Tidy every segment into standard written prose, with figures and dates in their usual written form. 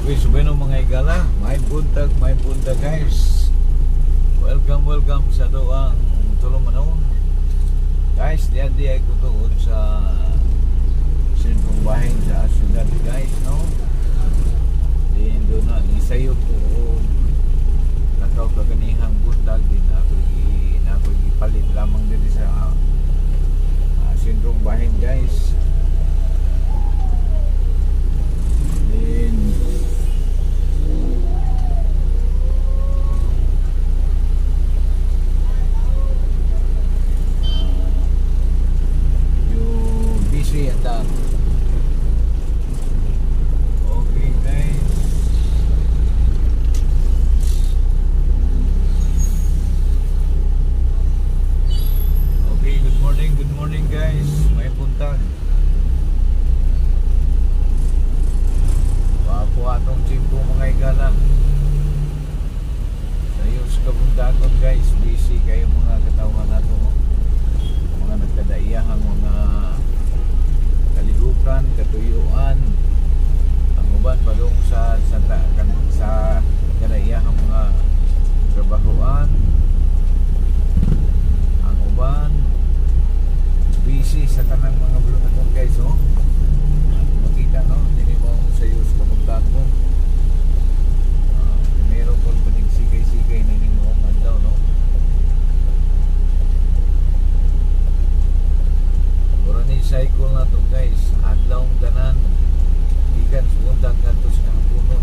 Okay, so bueno mga igala, may buntag guys. Welcome sa doang Tulumanon. Guys, diyan ay ko doon sa sentong bahin sa syudad guys, no? Din doon na isayo ko nakaw kaganihang buntag din ako ipalit lamang din sa sentong bahin guys. Din at okay guys, okay, good morning guys, may buntag wapo atong chimpo mga igala sayos kabuntagon guys, busy kayo mga katawan nato, mga nagkadaiyahang mga kaligukan, katuyuan, ang uban padung sa kanaiyahang mga trabahoan, ang uban busy sa kanang mga bulungaton guys, oh. Makita no, hindi mo sayos kapuntahan mo, meron po panigsikay-sikay na ninong andaw, no. Mura ni cycle na to guys, adlaw ang tanan ikan suundag kantos ng punon.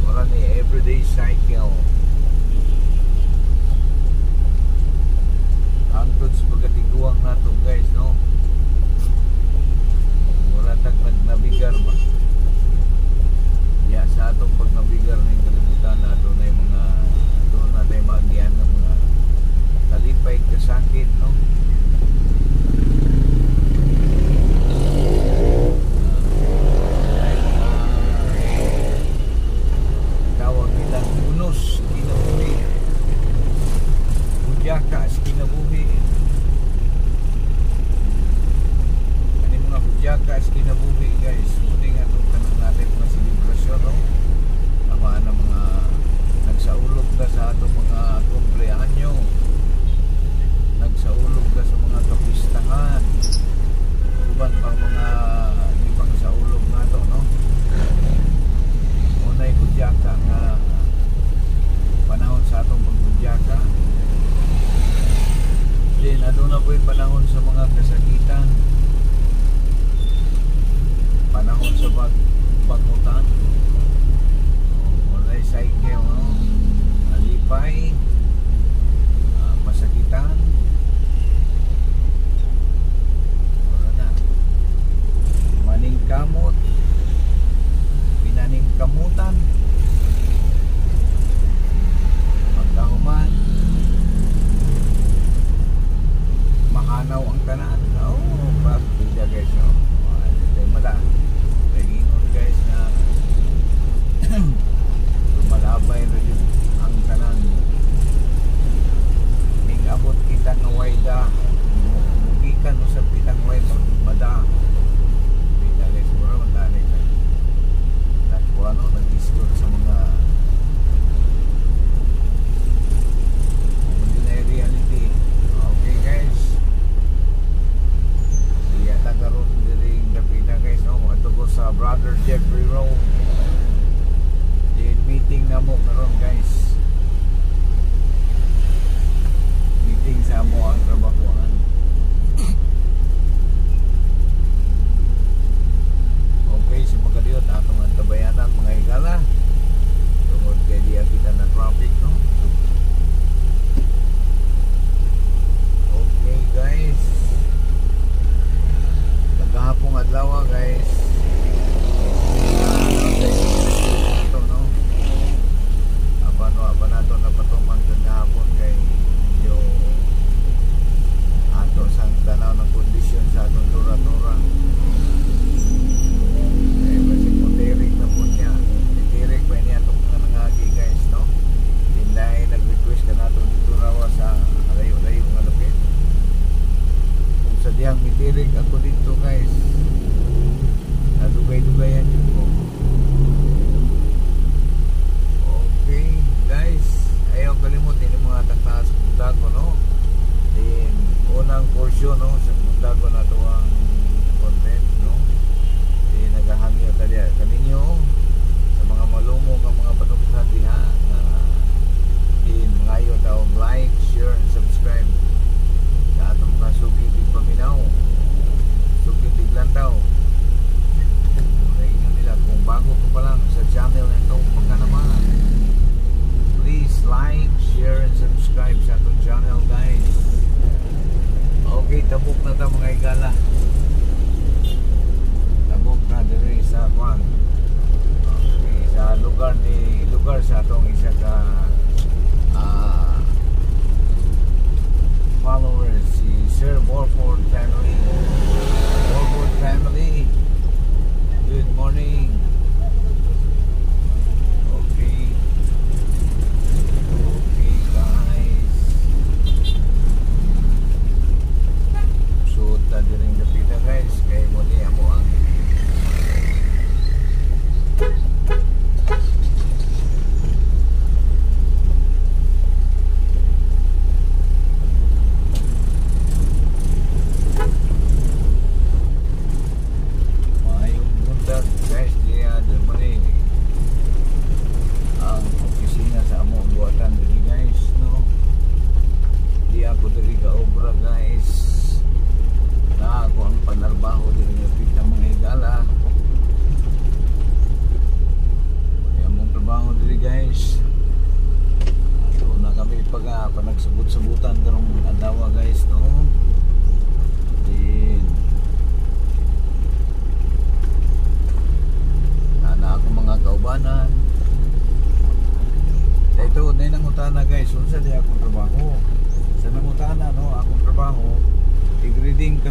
Mura ni everyday cycle hangtod sa pagkatiguang na to guys, no. Mura tag nagnabigar ba ya sa atong pagnabigar ng kalibutan na doon ay mga doon na tayo maagian ng mga kalipay kasakit, no. Tawag nilang unos kinabuhi, hudyaka sa kinabuhi. Ano mga hudyaka sa kinabuhi guys, muli nga itong kanang natin mga selebrasyon, no? Tama na mga nagsaulog ka sa atong mga kumpleanyo, nagsaulog ka sa mga kapistahan, uban pang mga ibang saulog na to, no. Unay hudyaka nga panahon sa atong paghudyaka. Then aduna po'y panahon sa mga kasakitan, panahon sa pagbangutan, unay cycle, no. Alipay, masakitan, maningkamot, pinaningkamutan, pagkahuman, mahanaw ang tanan. Oh, pagkida guys, no. Tayo mala nagingon guys na lumalabay rin ang tanan, ning abot kita ng wayda, mugikan usap kitang way mada. Ano, nag-discord sa mga ordinary reality. Okay guys, iya tagaroon diring dapita guys, no. Ato ko sa Brother Jeffrey Rowe, meeting na mo karon guys, meeting sa mo ang trabahoan. Okay, si Magaliot atong antabayanan mga igala tungod kay diya kita na traffic, no. Okay guys, nagahapong adlaw guys, ito, no. Apa nato na patuman kagahapon kay medyo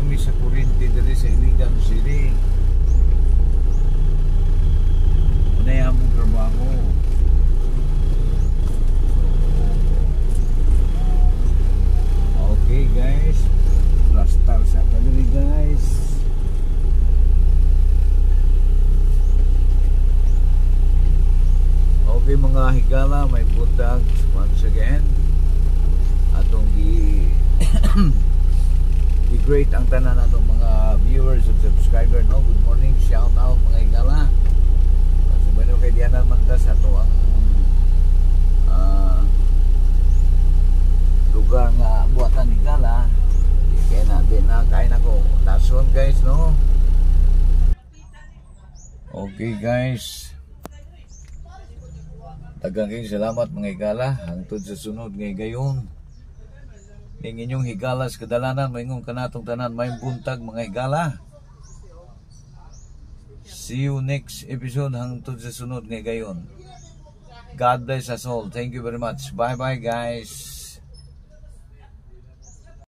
kami sa kuryente dali sa Iligan City. Unay among trabaho. Okay guys, plastar sa kadali guys. Okay mga higala, may buntag once again. Atong i-great ang tanan natong mga viewers and subscriber, no? Good morning, shout out mga higala. Kasi bueno kay Diana Mantas ato ang lugar nga buhatan higala. Kaya natin na kain ako tason guys, no? Okay guys, daghang salamat mga higala hangtod sa sunod nga gayon. Ning inyong higala sa kadalanan maingong kanatong tanan may buntag mga higala. See you next episode hangtod sa sunod nga gayon. God bless us all. Thank you very much. Bye bye guys.